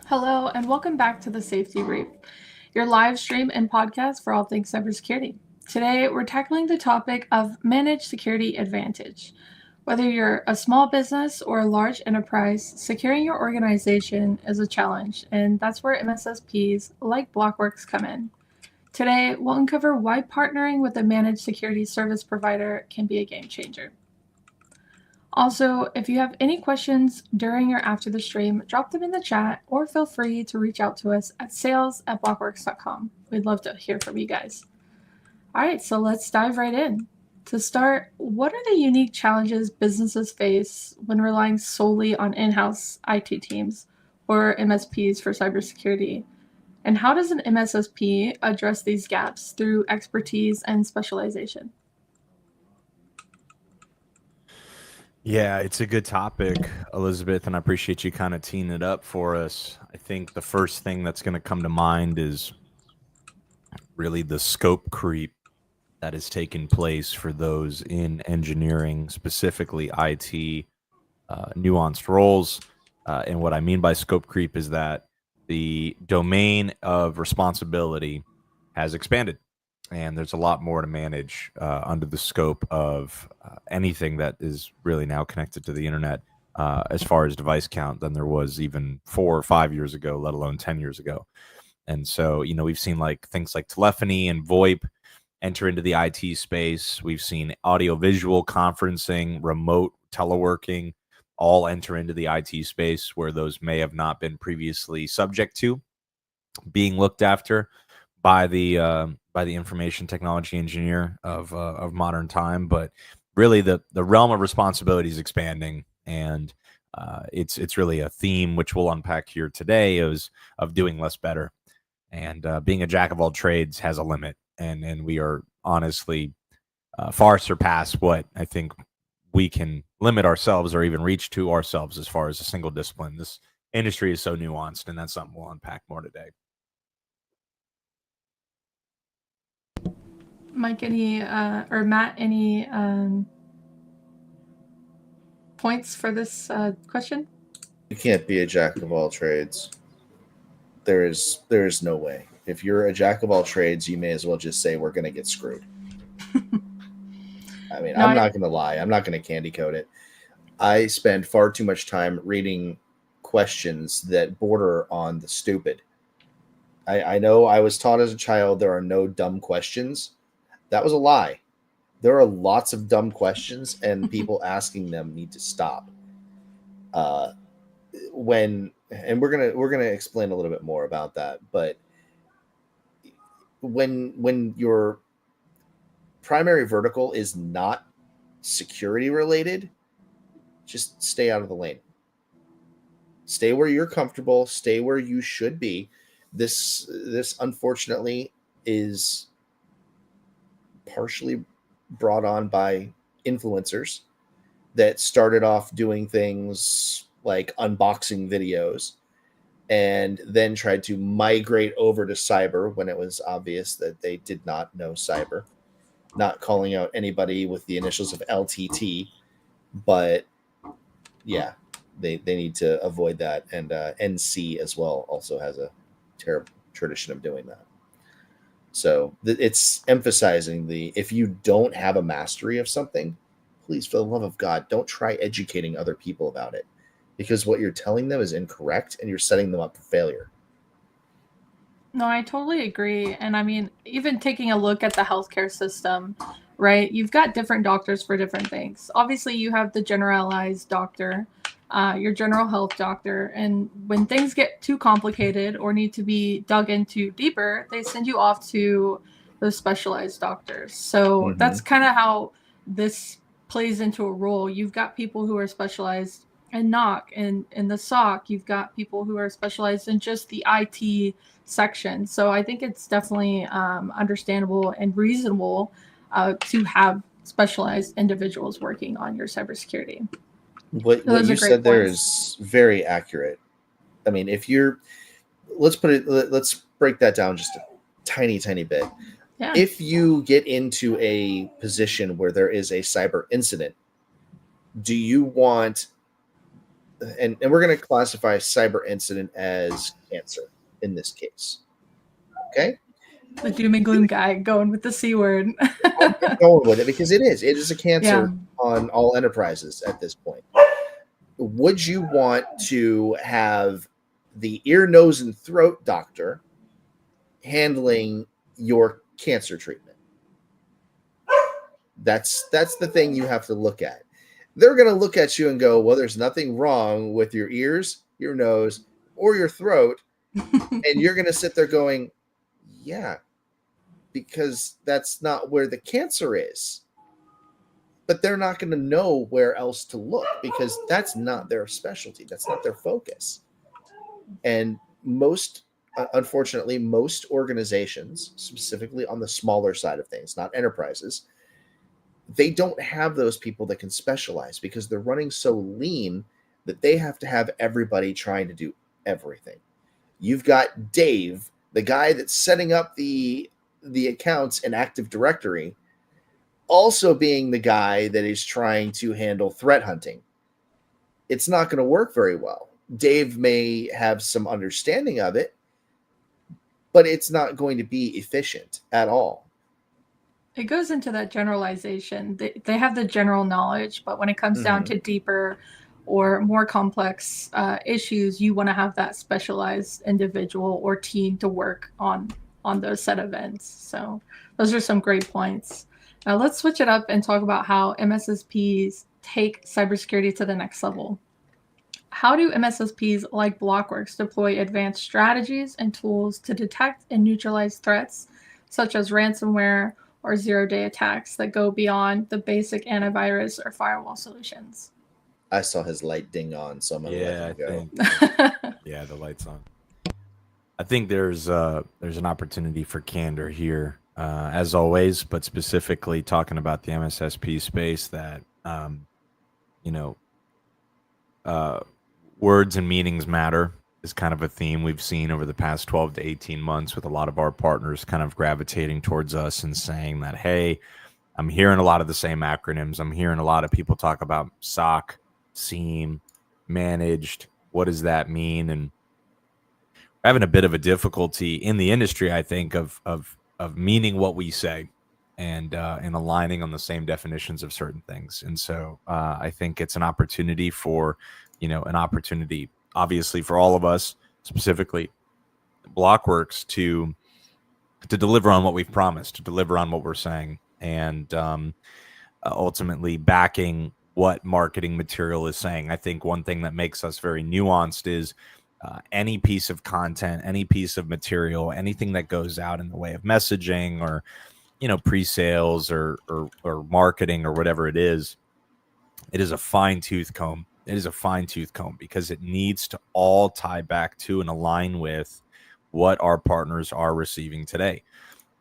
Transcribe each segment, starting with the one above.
Hello, and welcome back to the Safety Brief, your live stream and podcast for all things cybersecurity. Today, we're tackling the topic of managed security advantage. Whether you're a small business or a large enterprise, securing your organization is a challenge, and that's where MSSPs like BLOKWORX come in. Today, we'll uncover why partnering with a managed security service provider can be a game changer. Also, if you have any questions during or after the stream, drop them in the chat or feel free to reach out to us at sales@blockworks.com. We'd love to hear from you guys. All right, so let's dive right in. To start, what are the unique challenges businesses face when relying solely on in-house IT teams or MSPs for cybersecurity? And how does an MSSP address these gaps through expertise and specialization? Yeah, it's a good topic, Elizabeth, and I appreciate you kind of teeing it up for us. I think the first thing that's going to come to mind is really the scope creep that has taken place for those in engineering, specifically IT, nuanced roles. And what I mean by scope creep is that the domain of responsibility has expanded, and there's a lot more to manage under the scope of anything that is really now connected to the internet, as far as device count, than there was even 4 or 5 years ago, let alone 10 years ago. And so, we've seen like things like telephony and VoIP enter into the IT space. We've seen audio-visual conferencing, remote teleworking, all enter into the IT space where those may have not been previously subject to being looked after by the information technology engineer of modern time. But really, the realm of responsibility is expanding, and it's really a theme which we'll unpack here today is of doing less better. And being a jack of all trades has a limit, and we are honestly far surpassed what I think we can limit ourselves or even reach to ourselves as far as a single discipline. This industry is so nuanced, and that's something we'll unpack more today. Mike, or Matt, any points for this question? You can't be a jack of all trades. There is no way. If you're a jack of all trades, you may as well just say we're going to get screwed. I mean, No, I'm not going to lie. I'm not going to candy coat it. I spend far too much time reading questions that border on the stupid. I know I was taught as a child there are no dumb questions. That was a lie. There are lots of dumb questions, and people asking them need to stop. Uh, and we're gonna explain a little bit more about that. But when your primary vertical is not security related, just stay out of the lane. Stay where you're comfortable. Stay where you should be. This unfortunately is partially brought on by influencers that started off doing things like unboxing videos and then tried to migrate over to cyber when it was obvious that they did not know cyber. Not calling out anybody with the initials of LTT, but yeah, they need to avoid that. And NC as well also has a terrible tradition of doing that. So it's emphasizing if you don't have a mastery of something, please, for the love of God, don't try educating other people about it, because what you're telling them is incorrect and you're setting them up for failure. No, I totally agree. And I mean, even taking a look at the healthcare system, right? You've got different doctors for different things. Obviously, you have the generalized doctor, your general health doctor. And when things get too complicated or need to be dug into deeper, they send you off to those specialized doctors. So that's kind of how this plays into a role. You've got people who are specialized in knock and in the SOC, you've got people who are specialized in just the IT section. So I think it's definitely understandable and reasonable to have specialized individuals working on your cybersecurity. What you said there is very accurate. I mean, if you're, let's break that down just a tiny bit. Yeah. If you get into a position where there is a cyber incident, do you want and we're going to classify cyber incident as cancer in this case. Okay. The doom and gloom guy going with the C word. I'm going with it because it is a cancer Yeah. on all enterprises at this point. Would you want to have the ear, nose, and throat doctor handling your cancer treatment? That's the thing you have to look at. They're going to look at you and go, well, there's nothing wrong with your ears, your nose, or your throat. And you're going to sit there going, yeah, because that's not where the cancer is. But they're not going to know where else to look because that's not their specialty. That's not their focus. And unfortunately, most organizations, specifically on the smaller side of things, not enterprises, they don't have those people that can specialize because they're running so lean that they have to have everybody trying to do everything. You've got Dave, the guy that's setting up the accounts in Active Directory, also being the guy that is trying to handle threat hunting. It's not going to work very well. Dave may have some understanding of it, but it's not going to be efficient at all. It goes into that generalization. They have the general knowledge, but when it comes down to deeper or more complex issues, you want to have that specialized individual or team to work on those set events. So those are some great points. Now let's switch it up and talk about how MSSPs take cybersecurity to the next level. How do MSSPs like BLOKWORX deploy advanced strategies and tools to detect and neutralize threats such as ransomware or zero-day attacks that go beyond the basic antivirus or firewall solutions? I saw his light ding on, so I'm going to let him go. Yeah, the light's on. I think there's an opportunity for candor here, as always, but specifically talking about the MSSP space that, words and meanings matter is kind of a theme we've seen over the past 12 to 18 months with a lot of our partners kind of gravitating towards us and saying that, hey, I'm hearing a lot of the same acronyms. I'm hearing a lot of people talk about SOC, SIEM, managed. What does that mean? And we're having a bit of a difficulty in the industry, I think, of meaning what we say and aligning on the same definitions of certain things. And so I think it's an opportunity obviously for all of us, specifically BLOKWORX, to deliver on what we've promised, to deliver on what we're saying, and ultimately backing what marketing material is saying. I think one thing that makes us very nuanced is any piece of content, any piece of material, anything that goes out in the way of messaging or pre-sales or marketing or whatever it is a fine-tooth comb. It is a fine-tooth comb because it needs to all tie back to and align with what our partners are receiving today.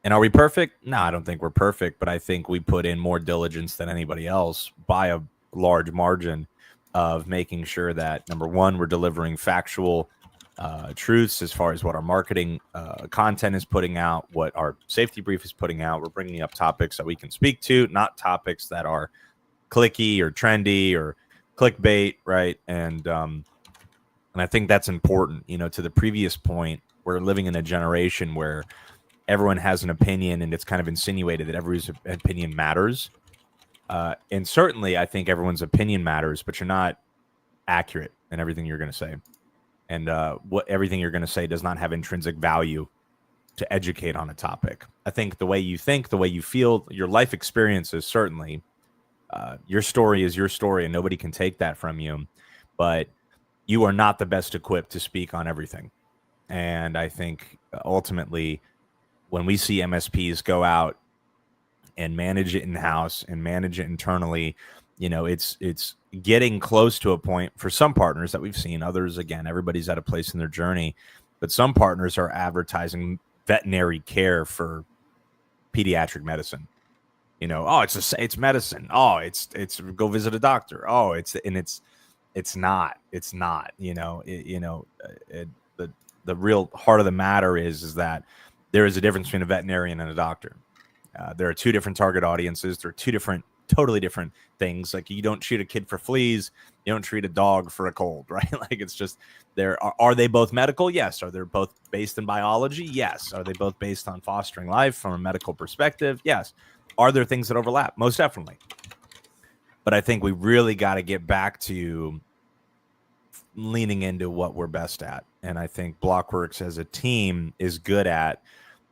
And are we perfect? No, I don't think we're perfect, but I think we put in more diligence than anybody else by a large margin of making sure that, number one, we're delivering factual truths as far as what our marketing content is putting out, what our safety brief is putting out. We're bringing up topics that we can speak to, not topics that are clicky or trendy or clickbait, right? And I think that's important. To the previous point, we're living in a generation where everyone has an opinion, and it's kind of insinuated that everyone's opinion matters. And certainly, I think everyone's opinion matters, but you're not accurate in everything you're going to say. And everything you're going to say does not have intrinsic value to educate on a topic. I think the way you think, the way you feel, your life experiences, certainly, your story is your story, and nobody can take that from you. But you are not the best equipped to speak on everything. And I think ultimately, when we see MSPs go out and manage it in-house and manage it internally, it's getting close to a point for some partners that we've seen. Others, again, everybody's at a place in their journey, but some partners are advertising veterinary care for pediatric medicine. It's medicine. Oh, it's go visit a doctor. Oh, it's not. The real heart of the matter is that there is a difference between a veterinarian and a doctor. There are two different target audiences. There are two different totally different things. Like you don't shoot a kid for fleas, you don't treat a dog for a cold, right? Like it's just are they both medical? Yes. Are they both based in biology? Yes. Are they both based on fostering life from a medical perspective? Yes. Are there things that overlap? Most definitely. But I think we really got to get back to leaning into what we're best at. And I think BLOKWORX as a team is good at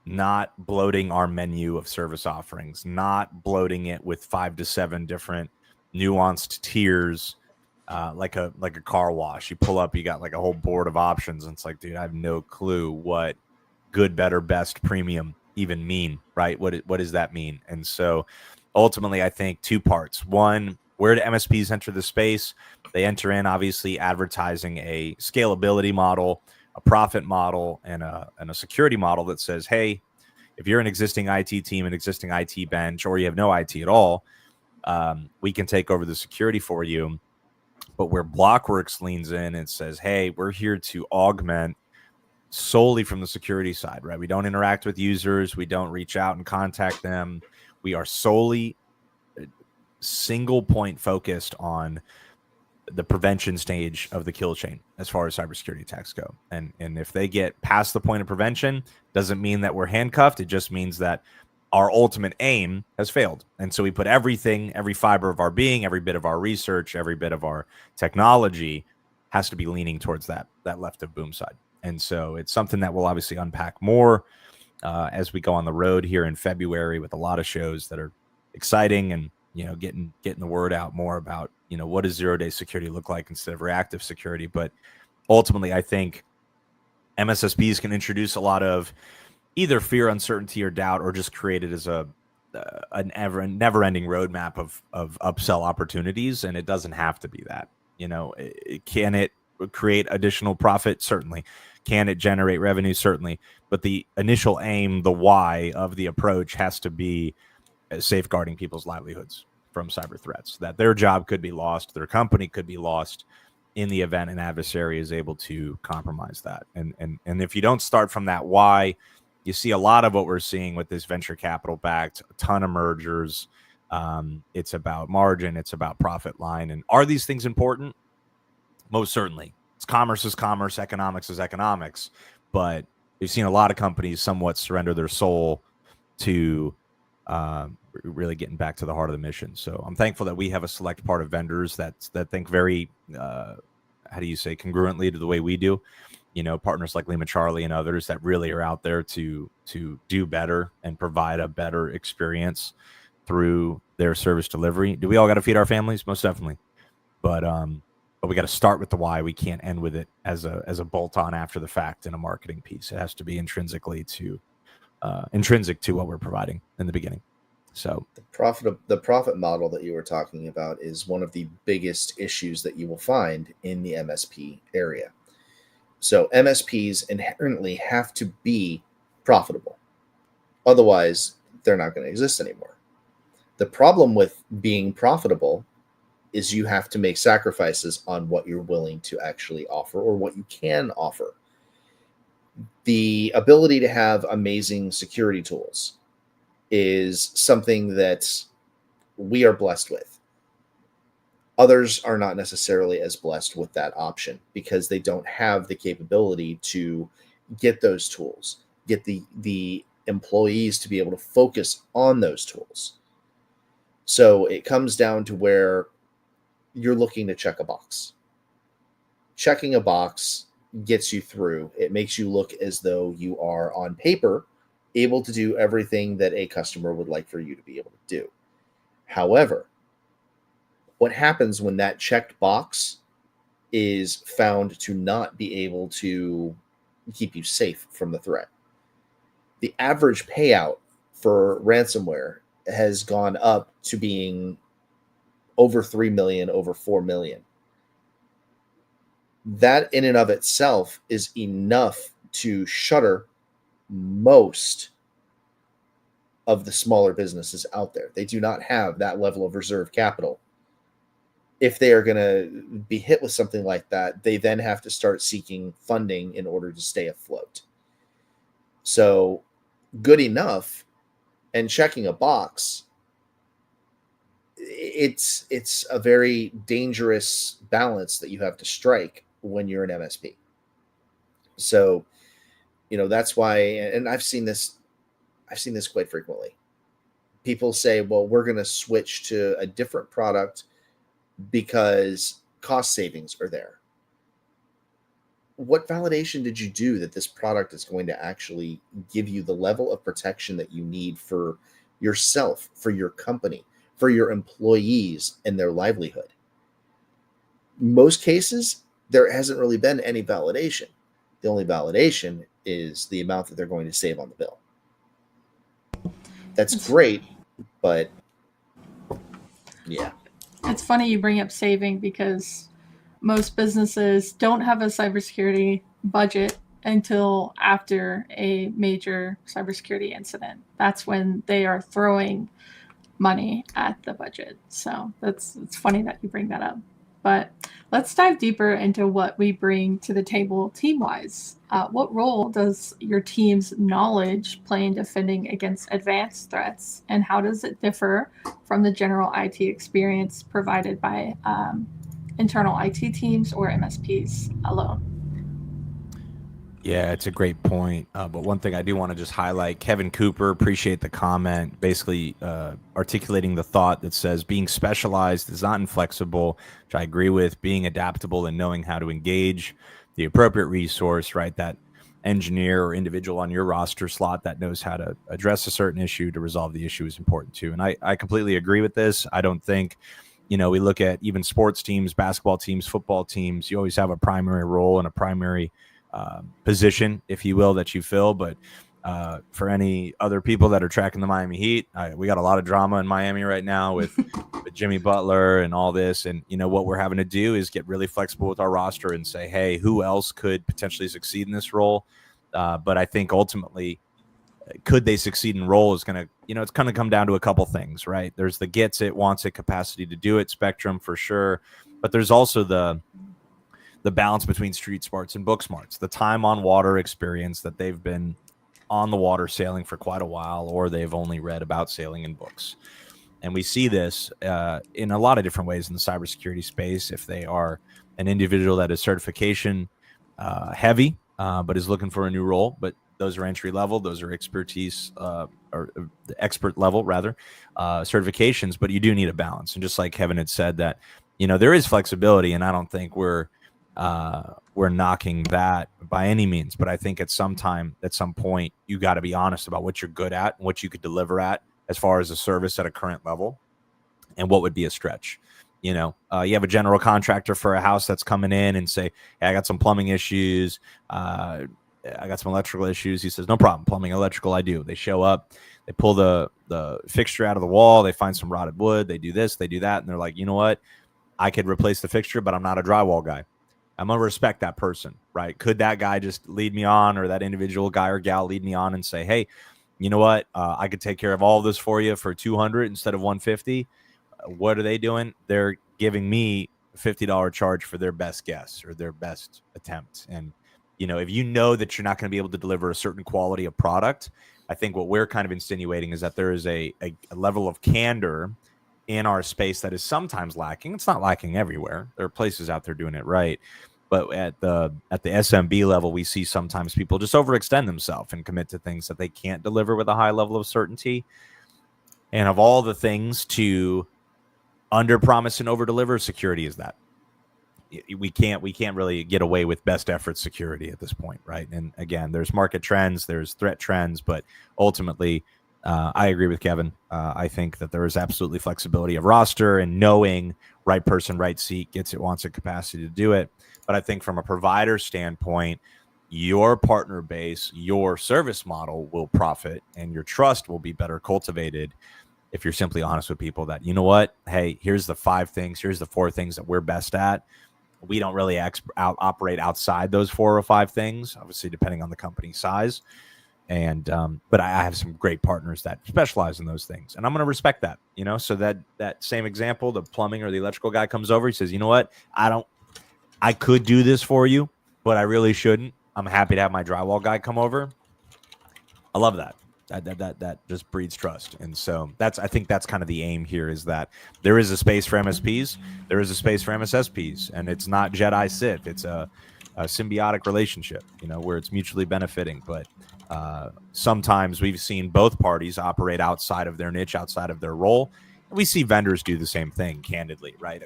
not bloating our menu of service offerings, not bloating it with 5 to 7 different nuanced tiers, like a car wash. You pull up, you got like a whole board of options, and it's like, dude, I have no clue what good, better, best, premium even mean, right? What does that mean? And so ultimately, I think 2 parts. One, where do MSPs enter the space? They enter in obviously advertising a scalability model, a profit model, and a security model that says, hey, if you're an existing IT team, an existing IT bench, or you have no IT at all, we can take over the security for you. But where BLOKWORX leans in and says, hey, we're here to augment solely from the security side, right? We don't interact with users. We don't reach out and contact them. We are solely single point focused on the prevention stage of the kill chain as far as cybersecurity attacks go. And if they get past the point of prevention, doesn't mean that we're handcuffed. It just means that our ultimate aim has failed. And so we put everything, every fiber of our being, every bit of our research, every bit of our technology has to be leaning towards that left of boom side. And so it's something that we'll obviously unpack more as we go on the road here in February with a lot of shows that are exciting and, you know, getting the word out more about, you know, what does 0-day security look like instead of reactive security. But ultimately, I think MSSPs can introduce a lot of either fear, uncertainty, or doubt, or just create it as a never-ending roadmap of upsell opportunities. And it doesn't have to be that. You know, can it create additional profit? Certainly. Can it generate revenue? Certainly. But the initial aim, the why of the approach has to be safeguarding people's livelihoods from cyber threats, that their job could be lost, their company could be lost in the event an adversary is able to compromise that. And if you don't start from that why, you see a lot of what we're seeing with this venture capital backed, a ton of mergers. It's about margin, it's about profit line. And are these things important? Most certainly. It's commerce is commerce, economics is economics. But we've seen a lot of companies somewhat surrender their soul to really getting back to the heart of the mission. So I'm thankful that we have a select part of vendors that think very, how do you say, congruently to the way we do. You know, partners like Lima Charlie and others that really are out there to do better and provide a better experience through their service delivery. Do we all got to feed our families? Most definitely. But we got to start with the why. We can't end with it as a bolt on after the fact in a marketing piece. It has to be intrinsic to what we're providing in the beginning. So the profit model that you were talking about is one of the biggest issues that you will find in the MSP area. So MSPs inherently have to be profitable. Otherwise, they're not going to exist anymore. The problem with being profitable is you have to make sacrifices on what you're willing to actually offer or what you can offer. The ability to have amazing security tools is something that we are blessed with. Others are not necessarily as blessed with that option because they don't have the capability to get those tools, get the employees to be able to focus on those tools. So it comes down to where you're looking to check a box. Checking a box gets you through. It makes you look as though you are on paper able to do everything that a customer would like for you to be able to do. However, what happens when that checked box is found to not be able to keep you safe from the threat? The average payout for ransomware has gone up to being over 3 million, over 4 million. That in and of itself is enough to shutter most of the smaller businesses out there. They do not have that level of reserve capital. If they are going to be hit with something like that, they then have to start seeking funding in order to stay afloat. So good enough and checking a box it's a very dangerous balance that you have to strike when you're an MSP. So, that's why, and I've seen this quite frequently. People say, well, we're going to switch to a different product because cost savings are there. What validation did you do that this product is going to actually give you the level of protection that you need for yourself, for your company, for your employees and their livelihood? Most cases, there hasn't really been any validation. The only validation is the amount that they're going to save on the bill. That's great, but yeah. It's funny you bring up saving because most businesses don't have a cybersecurity budget until after a major cybersecurity incident. That's when they are throwing money at the budget. So it's funny that you bring that up. But let's dive deeper into what we bring to the table team-wise. What role does your team's knowledge play in defending against advanced threats, and how does it differ from the general IT experience provided by internal IT teams or MSPs alone? Yeah, it's a great point. But one thing I do want to just highlight, Kevin Cooper, appreciate the comment, basically articulating the thought that says being specialized is not inflexible, which I agree with, being adaptable and knowing how to engage the appropriate resource, right? That engineer or individual on your roster slot that knows how to address a certain issue to resolve the issue is important too. And I completely agree with this. I don't think, we look at even sports teams, basketball teams, football teams, you always have a primary role and a primary position, if you will, that you fill. But for any other people that are tracking the Miami Heat, we got a lot of drama in Miami right now with Jimmy Butler and all this. And, what we're having to do is get really flexible with our roster and say, hey, who else could potentially succeed in this role? But I think ultimately, could they succeed in role is going to, it's going to come down to a couple things, right? There's the gets it, wants it, capacity to do it spectrum for sure. But there's also the balance between street smarts and book smarts, the time on water experience that they've been on the water sailing for quite a while, or they've only read about sailing in books. And we see this in a lot of different ways in the cybersecurity space. If they are an individual that is certification heavy, but is looking for a new role, but those are entry level, those are expertise or the expert level rather, certifications, but you do need a balance. And just like Kevin had said that, there is flexibility, and I don't think we're knocking that by any means, but I think at some point, you got to be honest about what you're good at and what you could deliver at as far as a service at a current level, and what would be a stretch. You have a general contractor for a house that's coming in and say, hey, I got some plumbing issues. I got some electrical issues. He says, no problem. Plumbing, electrical, I do. They show up, they pull the fixture out of the wall. They find some rotted wood. They do this, they do that. And they're like, you know what? I could replace the fixture, but I'm not a drywall guy. I'm going to respect that person, right? Could that guy just lead me on, or that individual guy or gal lead me on and say, hey, you know what? I could take care of all of this for you for $200 instead of $150. What are they doing? They're giving me a $50 charge for their best guess or their best attempt. And, if you know that you're not going to be able to deliver a certain quality of product, I think what we're kind of insinuating is that there is a level of candor in our space that is sometimes lacking. It's not lacking everywhere. There are places out there doing it right. But at the SMB level, we see sometimes people just overextend themselves and commit to things that they can't deliver with a high level of certainty. And of all the things to under promise and over deliver, security is that. We can't really get away with best effort security at this point, right? And again, there's market trends, there's threat trends, but ultimately, I agree with Kevin. I think that there is absolutely flexibility of roster and knowing right person, right seat, gets it, wants it, capacity to do it. But I think from a provider standpoint, your partner base, your service model will profit, and your trust will be better cultivated if you're simply honest with people that, you know what, hey, here's the 5 things, here's the 4 things that we're best at. We don't really operate outside those 4 or 5 things, obviously depending on the company size. And but I have some great partners that specialize in those things, and I'm going to respect that. So that same example, the plumbing or the electrical guy comes over, he says, you know what, I could do this for you, but I really shouldn't. I'm happy to have my drywall guy come over. I love that. That just breeds trust. And so I think that's kind of the aim here, is that there is a space for MSPs, there is a space for MSSPs, and it's not Jedi Sith. It's a symbiotic relationship, where it's mutually benefiting. But sometimes we've seen both parties operate outside of their niche, outside of their role. And we see vendors do the same thing, candidly, right?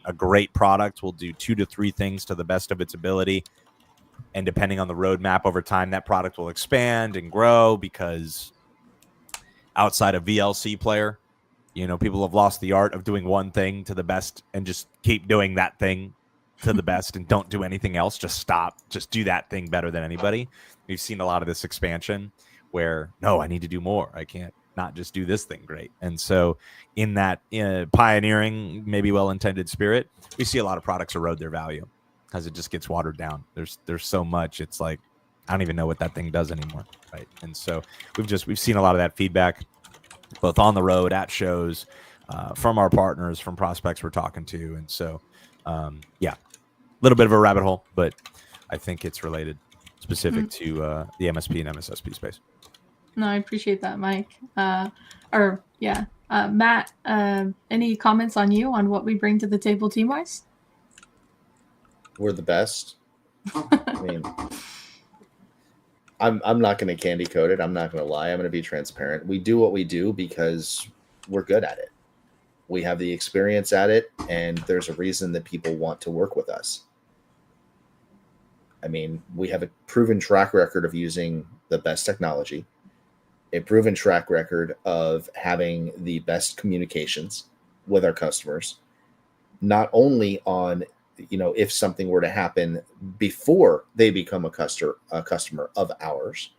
A great product will do 2 to 3 things to the best of its ability. And depending on the roadmap over time, that product will expand and grow, because outside of VLC player, people have lost the art of doing one thing to the best and just keep doing that thing to the best and don't do anything else. Just stop. Just do that thing better than anybody. We've seen a lot of this expansion where, no, I need to do more. I can't not just do this thing great. And so in that pioneering, maybe well-intended spirit, we see a lot of products erode their value because it just gets watered down. There's so much. It's like, I don't even know what that thing does anymore, right? And so we've seen a lot of that feedback, both on the road, at shows, from our partners, from prospects we're talking to. And so, yeah, a little bit of a rabbit hole, but I think it's related specific to the MSP and MSSP space. No, I appreciate that, Mike. Matt, any comments on what we bring to the table team-wise? We're the best. I mean, I'm not going to candy coat it. I'm not going to lie. I'm going to be transparent. We do what we do because we're good at it. We have the experience at it, and there's a reason that people want to work with us. I mean, we have a proven track record of using the best technology, a proven track record of having the best communications with our customers, not only on, if something were to happen before they become a customer of ours,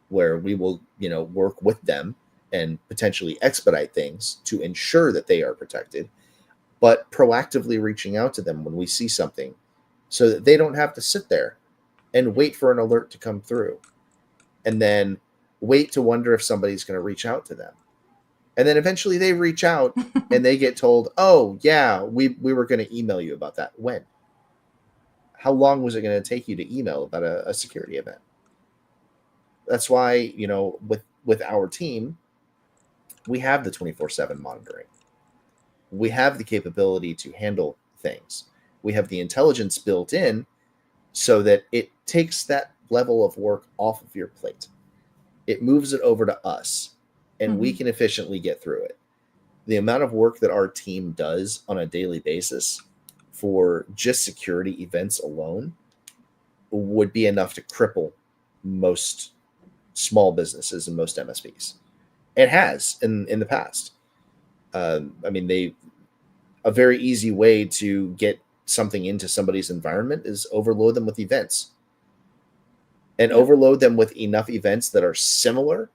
where we will, work with them and potentially expedite things to ensure that they are protected, but proactively reaching out to them when we see something so that they don't have to sit there and wait for an alert to come through and then wait to wonder if somebody's going to reach out to them. And then eventually they reach out and they get told, oh, yeah, we were going to email you about that. When? How long was it going to take you to email about a security event? That's why, with our team, we have the 24/7 monitoring. We have the capability to handle things. We have the intelligence built in so that it takes that level of work off of your plate. It moves it over to us, and we can efficiently get through it. The amount of work that our team does on a daily basis for just security events alone would be enough to cripple most small businesses and most MSPs. It has in the past. A very easy way to get something into somebody's environment is overload them with events. And overload them with enough events that are similar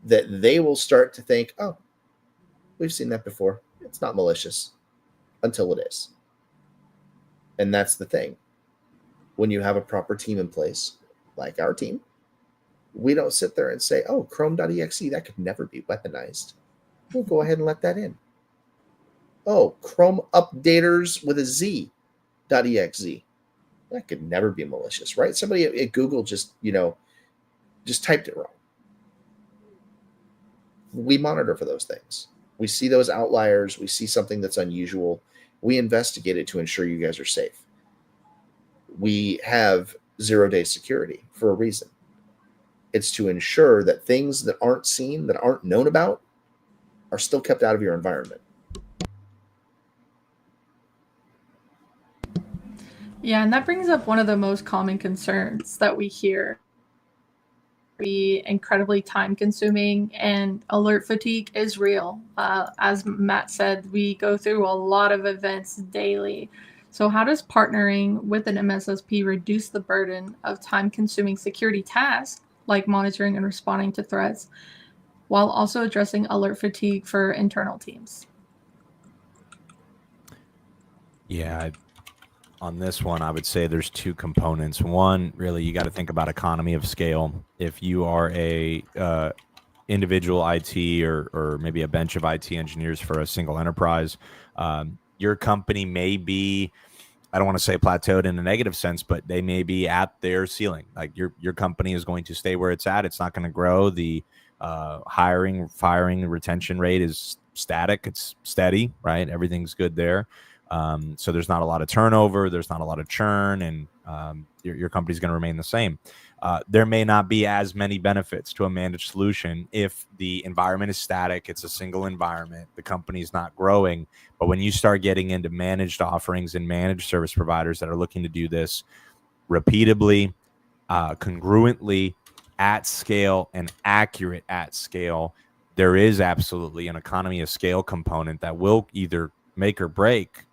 that they will start to think, oh, we've seen that before. It's not malicious until it is. And that's the thing. When you have a proper team in place, like our team, we don't sit there and say, oh, Chrome.exe, that could never be weaponized. We'll go ahead and let that in. Oh, Chrome updaters with a Z.exe. That could never be malicious, right? Somebody at Google just typed it wrong. We monitor for those things. We see those outliers. We see something that's unusual. We investigate it to ensure you guys are safe. We have 0-day security for a reason. It's to ensure that things that aren't seen, that aren't known about, are still kept out of your environment. Yeah, and that brings up one of the most common concerns that we hear. Be incredibly time consuming, and alert fatigue is real. As Matt said, we go through a lot of events daily. So how does partnering with an MSSP reduce the burden of time consuming security tasks like monitoring and responding to threats, while also addressing alert fatigue for internal teams? Yeah, on this one, I would say there's 2 components. One, really, you got to think about economy of scale. If you are a individual IT or maybe a bench of IT engineers for a single enterprise, your company may be, I don't want to say plateaued in a negative sense, but they may be at their ceiling. Like your company is going to stay where it's at. It's not going to grow. The Hiring, firing, retention rate is static. It's steady, right? Everything's good there. So there's not a lot of turnover. There's not a lot of churn, and your company's going to remain the same. There may not be as many benefits to a managed solution if the environment is static. It's a single environment. The company's not growing. But when you start getting into managed offerings and managed service providers that are looking to do this repeatably, congruently, at scale, and accurate at scale, there is absolutely an economy of scale component that will either make or break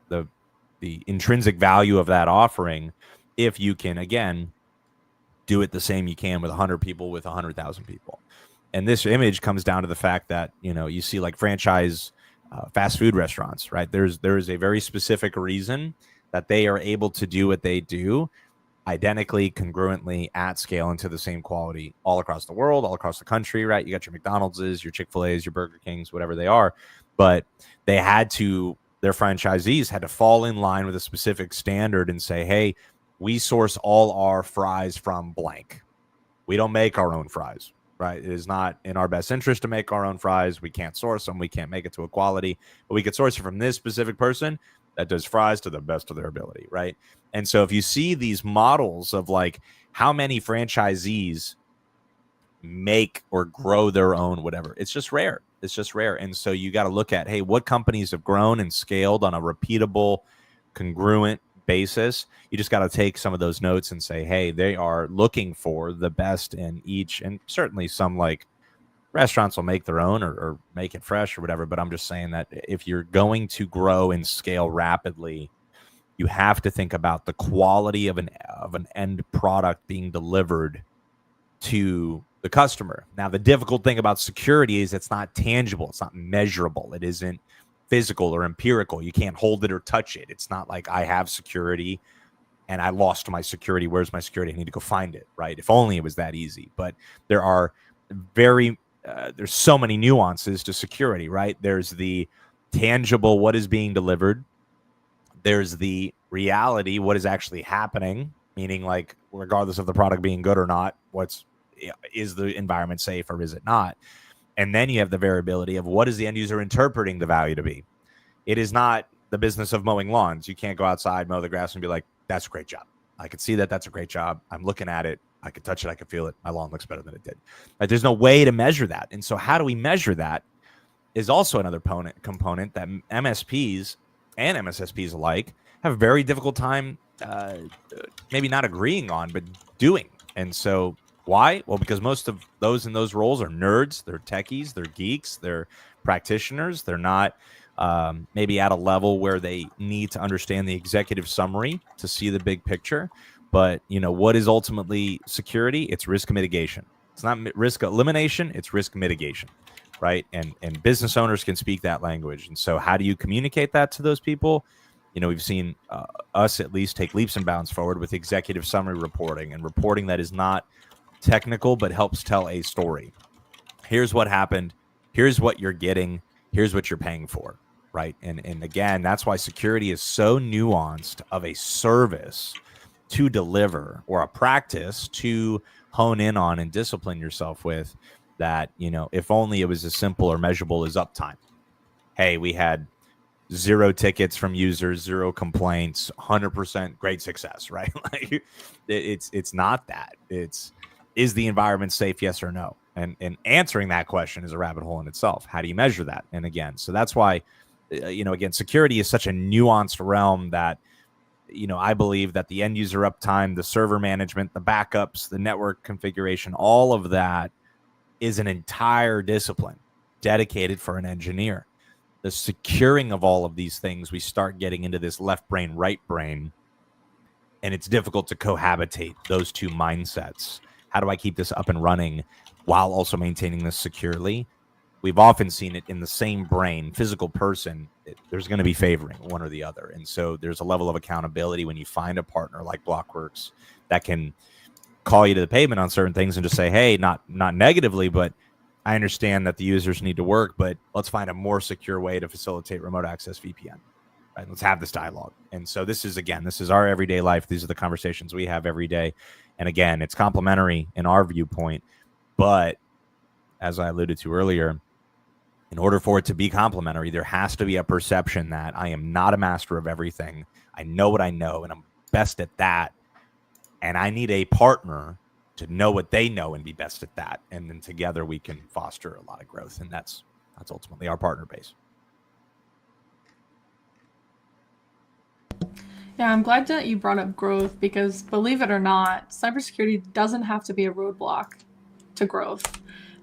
the intrinsic value of that offering if you can, again, do it the same you can with 100 people with 100,000 people. And this image comes down to the fact that, you see like franchise fast food restaurants, right? There is a very specific reason that they are able to do what they do identically, congruently, at scale, and to the same quality all across the world, all across the country, right? You got your McDonald's, your Chick-fil-A's, your Burger Kings, whatever they are. But their franchisees had to fall in line with a specific standard and say, hey, we source all our fries from blank. We don't make our own fries, right? It is not in our best interest to make our own fries. We can't source them. We can't make it to a quality, but we could source it from this specific person that does fries to the best of their ability, right? And so if you see these models of like how many franchisees make or grow their own whatever, it's just rare. It's just rare. And so you got to look at, hey, what companies have grown and scaled on a repeatable, congruent basis. You just got to take some of those notes and say, hey, they are looking for the best in each. And certainly some like restaurants will make their own or make it fresh or whatever. But I'm just saying that if you're going to grow and scale rapidly, you have to think about the quality of an end product being delivered to the customer. Now, the difficult thing about security is it's not tangible. It's not measurable. It isn't physical or empirical. You can't hold it or touch it. It's not like I have security and I lost my security. Where's my security? I need to go find it, right? If only it was that easy. But there are there's so many nuances to security, right? There's the tangible, what is being delivered. There's the reality, what is actually happening, meaning like regardless of the product being good or not, is the environment safe or is it not? And then you have the variability of what is the end user interpreting the value to be. It is not the business of mowing lawns. You can't go outside, mow the grass and be like, that's a great job. I could see that that's a great job. I'm looking at it. I could touch it. I could feel it. My lawn looks better than it did. Right? There's no way to measure that. And so how do we measure that is also another component that MSPs and MSSPs alike have a very difficult time maybe not agreeing on, but doing. And so why? Well, because most of those in those roles are nerds, they're techies, they're geeks, they're practitioners. They're not maybe at a level where they need to understand the executive summary to see the big picture. But, what is ultimately security? It's risk mitigation. It's not risk elimination. It's risk mitigation, right? And business owners can speak that language. And so how do you communicate that to those people? We've seen us at least take leaps and bounds forward with executive summary reporting and reporting that is not technical, but helps tell a story. Here's what happened. Here's what you're getting. Here's what you're paying for, right? And again, that's why security is so nuanced of a service to deliver or a practice to hone in on and discipline yourself with that, if only it was as simple or measurable as uptime. Hey, we had 0 tickets from users, 0 complaints, 100% great success, right? Like it's not that. Is the environment safe? Yes or no? And answering that question is a rabbit hole in itself. How do you measure that? And again, so that's why, again, security is such a nuanced realm that, I believe that the end user uptime, the server management, the backups, the network configuration, all of that is an entire discipline dedicated for an engineer. The securing of all of these things, we start getting into this left brain, right brain, and it's difficult to cohabitate those two mindsets. How do I keep this up and running while also maintaining this securely? We've often seen it in the same brain, physical person, there's going to be favoring one or the other. And so there's a level of accountability when you find a partner like BLOKWORX that can call you to the pavement on certain things and just say, hey, not negatively, but I understand that the users need to work, but let's find a more secure way to facilitate remote access VPN. Right? Let's have this dialogue. And so this is our everyday life. These are the conversations we have every day. And again, it's complementary in our viewpoint, but as I alluded to earlier, in order for it to be complementary, there has to be a perception that I am not a master of everything. I know what I know, and I'm best at that. And I need a partner to know what they know and be best at that. And then together we can foster a lot of growth. And that's ultimately our partner base. Yeah, I'm glad that you brought up growth because believe it or not, cybersecurity doesn't have to be a roadblock to growth.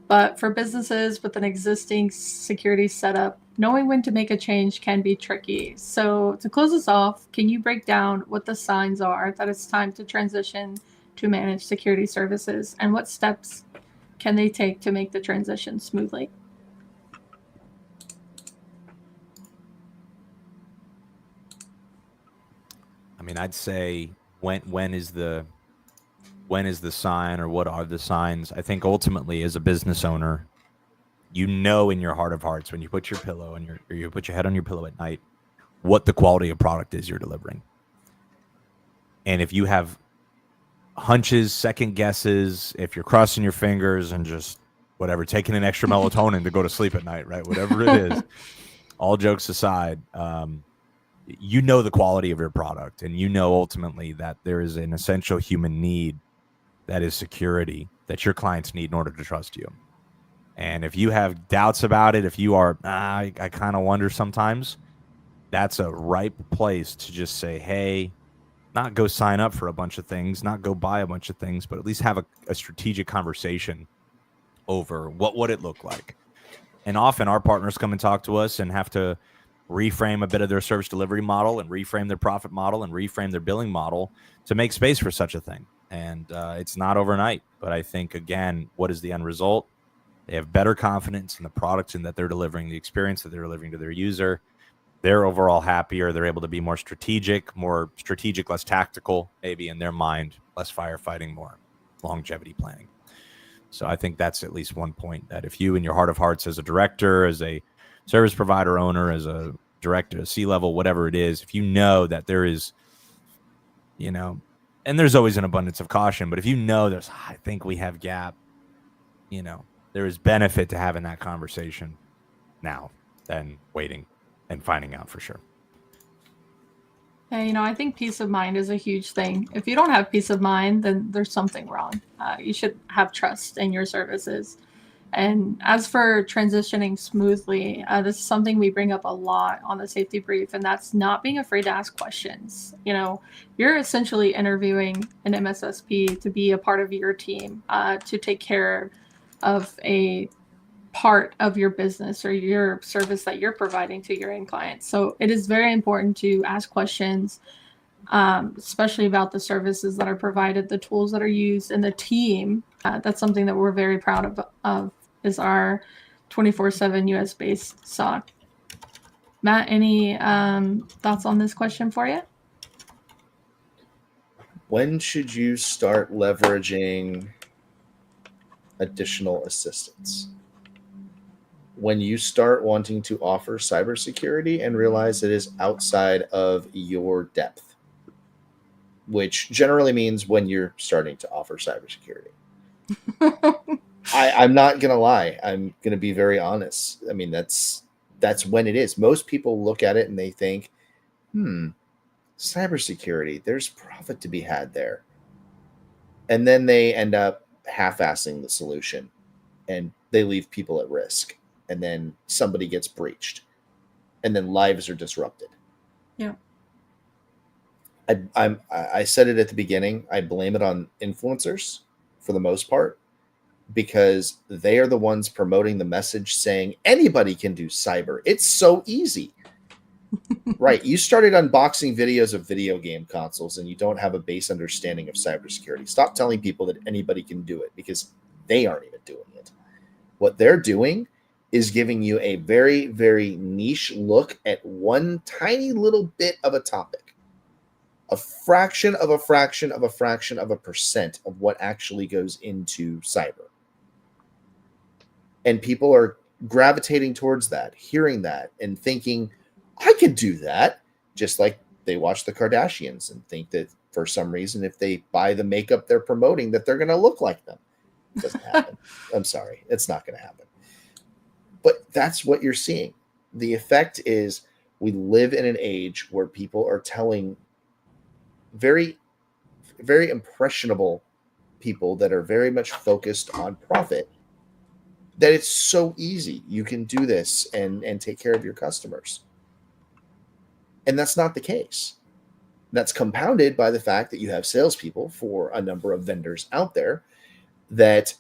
But for businesses with an existing security setup, knowing when to make a change can be tricky. So, to close us off, can you break down what the signs are that it's time to transition to managed security services and what steps can they take to make the transition smoothly? I mean, I'd say when is the sign, or what are the signs? I think ultimately, as a business owner, you know in your heart of hearts when you put your pillow on or you put your head on your pillow at night what the quality of product is you're delivering. And if you have hunches, second guesses, if you're crossing your fingers and just whatever, taking an extra melatonin to go to sleep at night, right? Whatever it is, all jokes aside, you know the quality of your product, and you know ultimately that there is an essential human need that is security that your clients need in order to trust you. And if you have doubts about it, if you are, I kind of wonder sometimes, that's a ripe place to just say, hey, not go sign up for a bunch of things, not go buy a bunch of things, but at least have a strategic conversation over what would it look like. And often our partners come and talk to us and have to reframe a bit of their service delivery model and reframe their profit model and reframe their billing model to make space for such a thing. And it's not overnight. But I think, again, what is the end result? They have better confidence in the products and that they're delivering, the experience that they're delivering to their user. They're overall happier. They're able to be more strategic, less tactical, maybe in their mind, less firefighting, more longevity planning. So I think that's at least one point that if you, in your heart of hearts, as a director, as a service provider owner, as a director, a C-level, whatever it is, if you know that there is, and there's always an abundance of caution, but if you know I think we have gap, there is benefit to having that conversation now than waiting and finding out for sure. Yeah, I think peace of mind is a huge thing. If you don't have peace of mind, then there's something wrong. You should have trust in your services. And as for transitioning smoothly, this is something we bring up a lot on the safety brief, and that's not being afraid to ask questions. You're essentially interviewing an MSSP to be a part of your team, to take care of a part of your business or your service that you're providing to your end clients. So it is very important to ask questions, especially about the services that are provided, the tools that are used, and the team. That's something that we're very proud of is our 24/7 US-based SOC. Matt, any thoughts on this question for you? When should you start leveraging additional assistance? When you start wanting to offer cybersecurity and realize it is outside of your depth, which generally means when you're starting to offer cybersecurity. I'm not going to lie. I'm going to be very honest. I mean, that's when it is. Most people look at it and they think, cybersecurity, there's profit to be had there. And then they end up half-assing the solution and they leave people at risk. And then somebody gets breached and then lives are disrupted. Yeah. I said it at the beginning. I blame it on influencers for the most part, because they are the ones promoting the message saying anybody can do cyber. It's so easy. Right. You started unboxing videos of video game consoles and you don't have a base understanding of cybersecurity. Stop telling people that anybody can do it, because they aren't even doing it. What they're doing is giving you a very, very niche look at one tiny little bit of a topic. A fraction of a fraction of a fraction of a percent of what actually goes into cyber. And people are gravitating towards that, hearing that, and thinking, I could do that. Just like they watch the Kardashians and think that for some reason, if they buy the makeup they're promoting, that they're going to look like them. Doesn't happen. I'm sorry. It's not going to happen. But that's what you're seeing. The effect is we live in an age where people are telling very, very impressionable people that are very much focused on profit that it's so easy. You can do this and take care of your customers. And that's not the case. That's compounded by the fact that you have salespeople for a number of vendors out there that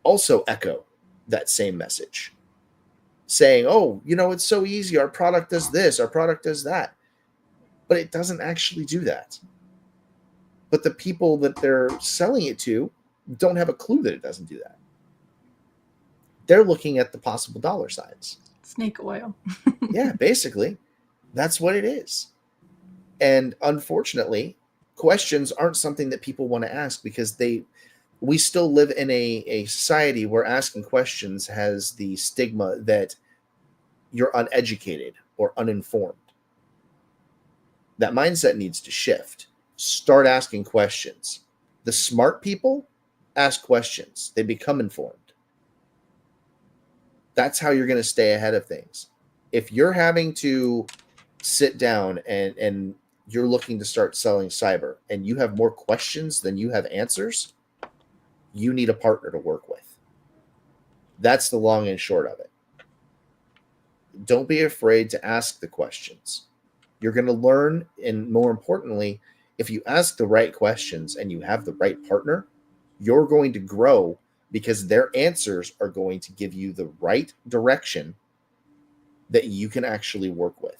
also echo that same message, saying, oh, it's so easy. Our product does this, our product does that. But it doesn't actually do that. But the people that they're selling it to don't have a clue that it doesn't do that. They're looking at the possible dollar signs. Snake oil. Yeah, basically. That's what it is. And unfortunately, questions aren't something that people want to ask because we still live in a society where asking questions has the stigma that you're uneducated or uninformed. That mindset needs to shift. Start asking questions. The smart people ask questions. They become informed. That's how you're going to stay ahead of things. If you're having to sit down and you're looking to start selling cyber and you have more questions than you have answers, you need a partner to work with. That's the long and short of it. Don't be afraid to ask the questions. You're going to learn, and more importantly, if you ask the right questions and you have the right partner, you're going to grow because their answers are going to give you the right direction that you can actually work with.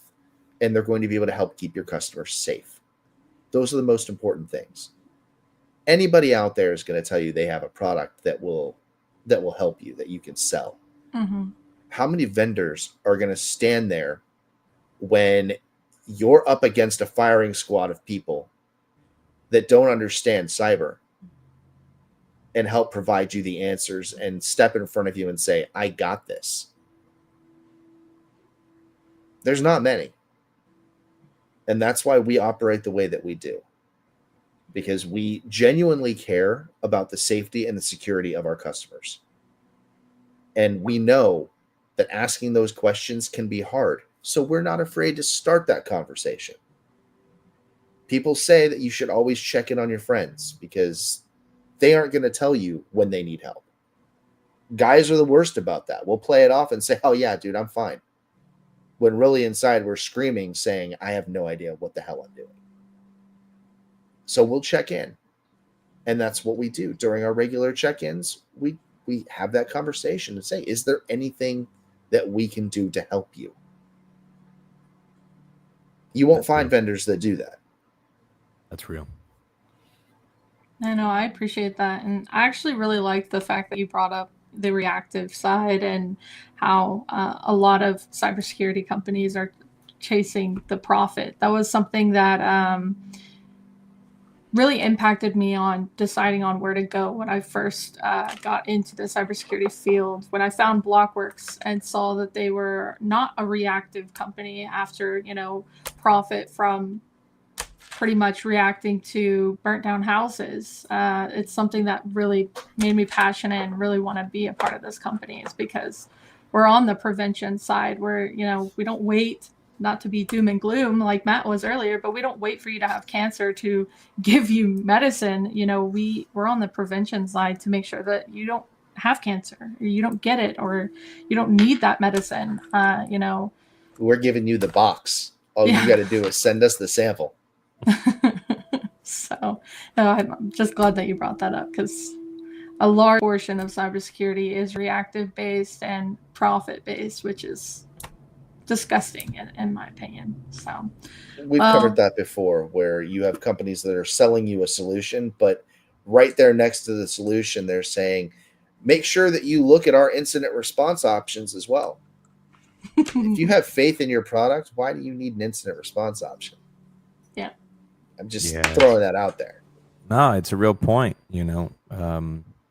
And they're going to be able to help keep your customers safe. Those are the most important things. Anybody out there is going to tell you they have a product that will help you, that you can sell. Mm-hmm. How many vendors are going to stand there when you're up against a firing squad of people that don't understand cyber and help provide you the answers and step in front of you and say, I got this? There's not many. And that's why we operate the way that we do. Because we genuinely care about the safety and the security of our customers. And we know that asking those questions can be hard. So we're not afraid to start that conversation. People say that you should always check in on your friends because they aren't going to tell you when they need help. Guys are the worst about that. We'll play it off and say, oh yeah, dude, I'm fine. When really inside we're screaming saying, I have no idea what the hell I'm doing. So we'll check in. And that's what we do. During our regular check-ins, we have that conversation and say, is there anything that we can do to help you? You won't find vendors that do that. That's real. I know, I appreciate that. And I actually really like the fact that you brought up the reactive side and how a lot of cybersecurity companies are chasing the profit. That was something that really impacted me on deciding on where to go when I first got into the cybersecurity field. When I found BLOKWORX and saw that they were not a reactive company after, profit from pretty much reacting to burnt down houses. It's something that really made me passionate and really want to be a part of this company, is because we're on the prevention side where, we don't wait, not to be doom and gloom like Matt was earlier, but we don't wait for you to have cancer to give you medicine. We're on the prevention side to make sure that you don't have cancer, or you don't get it, or you don't need that medicine. We're giving you the box. All you got to do is send us the sample. So I'm just glad that you brought that up, because a large portion of cybersecurity is reactive based and profit based, which is disgusting in my opinion. So we've covered that before, where you have companies that are selling you a solution, but right there next to the solution they're saying, make sure that you look at our incident response options as well. If you have faith in your product, why do you need an incident response option? Yeah, I'm just throwing that out there. No, it's a real point.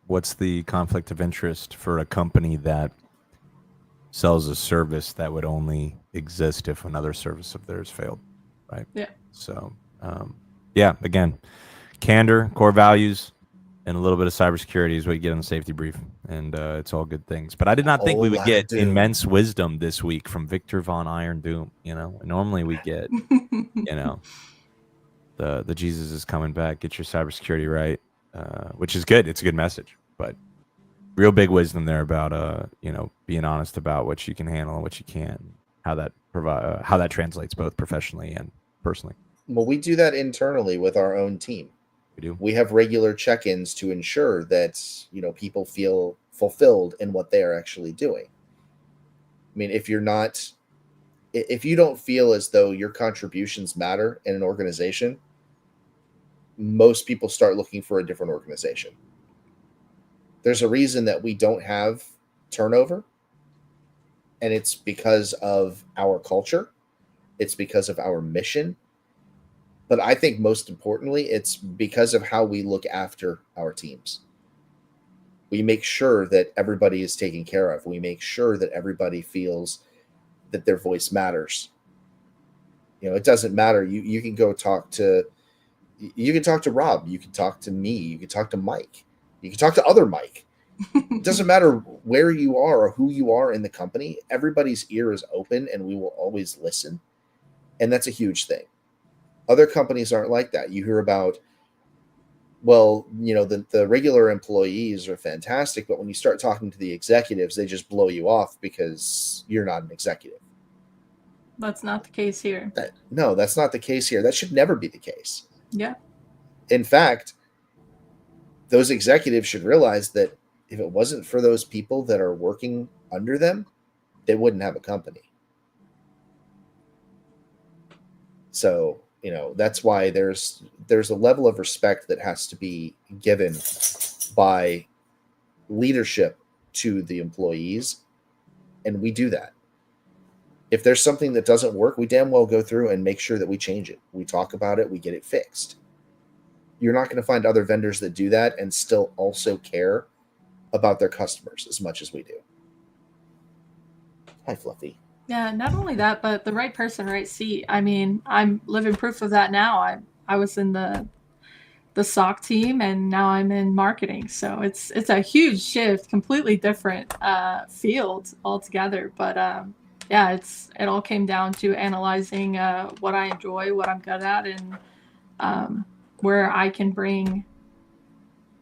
What's the conflict of interest for a company that sells a service that would only exist if another service of theirs failed, right? Yeah. So, again, candor, core values, and a little bit of cybersecurity is what you get on the safety brief, and it's all good things. But I did not think Whole we would lot get of doom. immense wisdom this week from Victor von Iron Doom. Normally we get, the Jesus is coming back. Get your cybersecurity right, which is good. It's a good message, but real big wisdom there about being honest about what you can handle and what you can't, how that translates both professionally and personally. Well, we do that internally with our own team. We do. We have regular check-ins to ensure that people feel fulfilled in what they are actually doing. I mean, if you don't feel as though your contributions matter in an organization, most people start looking for a different organization. There's a reason that we don't have turnover, and it's because of our culture. It's because of our mission. But I think most importantly, it's because of how we look after our teams. We make sure that everybody is taken care of. We make sure that everybody feels that their voice matters. It doesn't matter. You can go talk to Rob. You can talk to me. You can talk to Mike. You can talk to other Mike. It doesn't matter where you are or who you are in the company. Everybody's ear is open, and we will always listen. And that's a huge thing. Other companies aren't like that. You hear about, the regular employees are fantastic, but when you start talking to the executives, they just blow you off because you're not an executive. That's not the case here. No, that's not the case here. That should never be the case. Yeah. In fact, those executives should realize that if it wasn't for those people that are working under them, they wouldn't have a company. So, that's why there's a level of respect that has to be given by leadership to the employees, and we do that. If there's something that doesn't work, we damn well go through and make sure that we change it. We talk about it, we get it fixed. You're not going to find other vendors that do that and still also care about their customers as much as we do. Hi, Fluffy. Yeah, not only that, but the right person, right seat. I mean, I'm living proof of that now. I was in the SOC team, and now I'm in marketing. So it's a huge shift, completely different field altogether. But it all came down to analyzing what I enjoy, what I'm good at, and where I can bring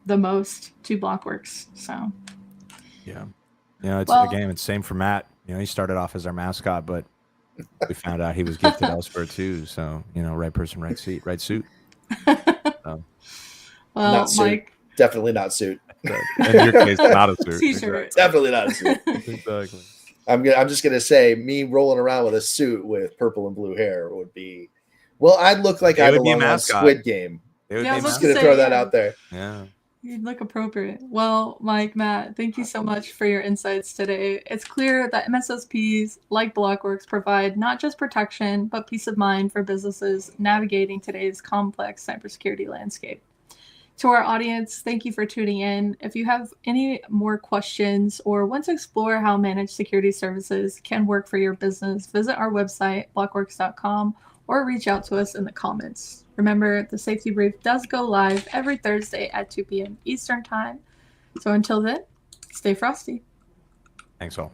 the most to BLOKWORX. So yeah, it's same for Matt. He started off as our mascot, but we found out he was gifted elsewhere too. So, right person, right seat, right suit. Well, not suit. Mike, definitely not suit. In your case, not a suit. T-shirt. Definitely not a suit. Exactly. I'm just gonna say, me rolling around with a suit with purple and blue hair would be. Well, I'd look like I belong on Squid Game. I was just gonna throw that out there. Yeah. You'd look appropriate. Well, Mike, Matt, thank you so much for your insights today. It's clear that MSSPs like BLOKWORX provide not just protection, but peace of mind for businesses navigating today's complex cybersecurity landscape. To our audience, thank you for tuning in. If you have any more questions or want to explore how managed security services can work for your business, visit our website, blokworx.com, or reach out to us in the comments. Remember, the Safety Brief does go live every Thursday at 2 p.m. Eastern Time. So until then, stay frosty. Thanks all.